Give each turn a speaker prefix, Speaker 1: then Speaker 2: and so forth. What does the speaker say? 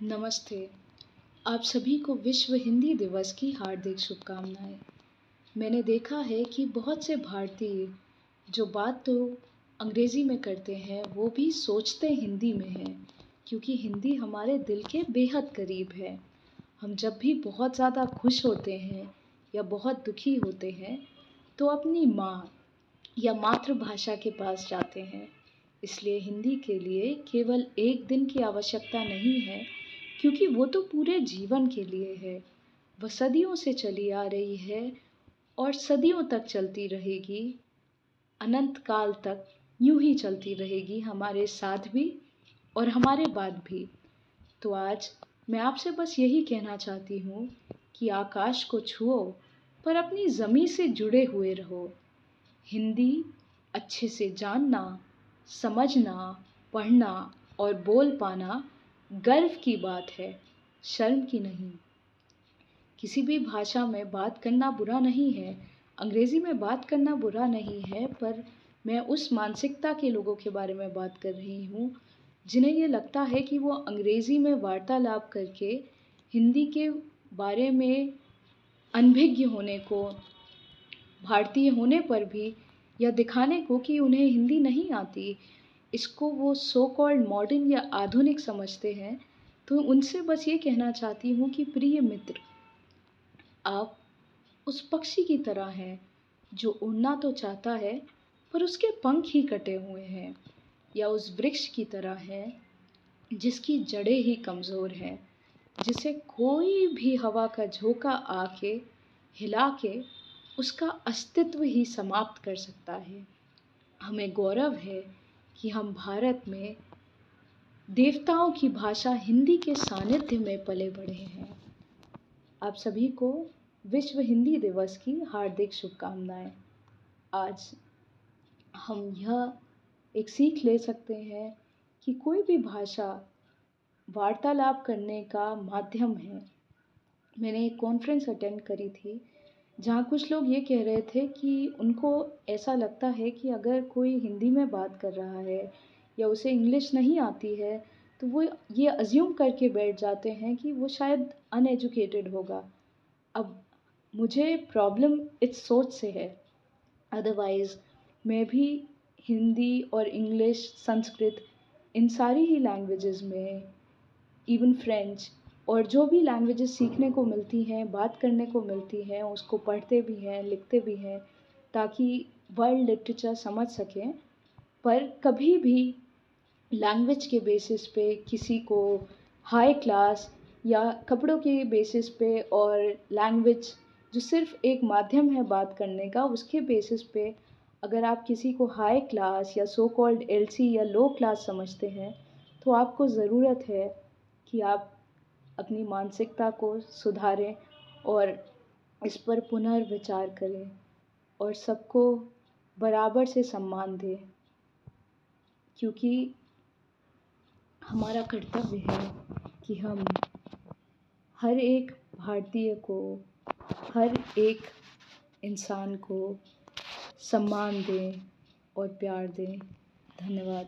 Speaker 1: नमस्ते। आप सभी को विश्व हिंदी दिवस की हार्दिक शुभकामनाएँ। मैंने देखा है कि बहुत से भारतीय जो बात तो अंग्रेज़ी में करते हैं, वो भी सोचते हिंदी में हैं, क्योंकि हिंदी हमारे दिल के बेहद करीब है। हम जब भी बहुत ज़्यादा खुश होते हैं या बहुत दुखी होते हैं, तो अपनी माँ या मातृभाषा के पास जाते हैं। इसलिए हिंदी के लिए केवल एक दिन की आवश्यकता नहीं है, क्योंकि वो तो पूरे जीवन के लिए है। वह सदियों से चली आ रही है और सदियों तक चलती रहेगी, अनंत काल तक यूँ ही चलती रहेगी हमारे साथ भी और हमारे बाद भी। तो आज मैं आपसे बस यही कहना चाहती हूँ कि आकाश को छुओ पर अपनी ज़मीं से जुड़े हुए रहो। हिंदी अच्छे से जानना, समझना, पढ़ना और बोल पाना गर्व की बात है, शर्म की नहीं। किसी भी भाषा में बात करना बुरा नहीं है, अंग्रेज़ी में बात करना बुरा नहीं है, पर मैं उस मानसिकता के लोगों के बारे में बात कर रही हूँ, जिन्हें ये लगता है कि वो अंग्रेज़ी में वार्तालाप करके हिंदी के बारे में अनभिज्ञ होने को, भारतीय होने पर भी यह दिखाने को कि उन्हें हिंदी नहीं आती, इसको वो सो कॉल्ड मॉडर्न या आधुनिक समझते हैं। तो उनसे बस ये कहना चाहती हूँ कि प्रिय मित्र, आप उस पक्षी की तरह हैं जो उड़ना तो चाहता है पर उसके पंख ही कटे हुए हैं, या उस वृक्ष की तरह है जिसकी जड़ें ही कमज़ोर हैं, जिसे कोई भी हवा का झोंका आके हिला के उसका अस्तित्व ही समाप्त कर सकता है। हमें गौरव है कि हम भारत में देवताओं की भाषा हिंदी के सानिध्य में पले बढ़े हैं। आप सभी को विश्व हिंदी दिवस की हार्दिक शुभकामनाएँ। आज हम यह एक सीख ले सकते हैं कि कोई भी भाषा वार्तालाप करने का माध्यम है। मैंने एक कॉन्फ्रेंस अटेंड करी थी, जहाँ कुछ लोग ये कह रहे थे कि उनको ऐसा लगता है कि अगर कोई हिंदी में बात कर रहा है या उसे इंग्लिश नहीं आती है, तो वो ये अज़्यूम करके बैठ जाते हैं कि वो शायद अनएजुकेटेड होगा। अब मुझे प्रॉब्लम इस सोच से है, अदरवाइज़ मैं भी हिंदी और इंग्लिश, संस्कृत इन सारी ही लैंग्वेजेज़ में, इवन फ्रेंच और जो भी लैंग्वेजेस सीखने को मिलती हैं, बात करने को मिलती हैं, उसको पढ़ते भी हैं, लिखते भी हैं, ताकि वर्ल्ड लिटरेचर समझ सकें। पर कभी भी लैंग्वेज के बेसिस पे किसी को हाई क्लास या कपड़ों के बेसिस पे और लैंग्वेज जो सिर्फ़ एक माध्यम है बात करने का, उसके बेसिस पे अगर आप किसी को हाई क्लास या सो कॉल्ड एलसी या लो क्लास समझते हैं, तो आपको ज़रूरत है कि आप अपनी मानसिकता को सुधारें और इस पर पुनर्विचार करें और सबको बराबर से सम्मान दें, क्योंकि हमारा कर्तव्य है कि हम हर एक भारतीय को, हर एक इंसान को सम्मान दें और प्यार दें। धन्यवाद।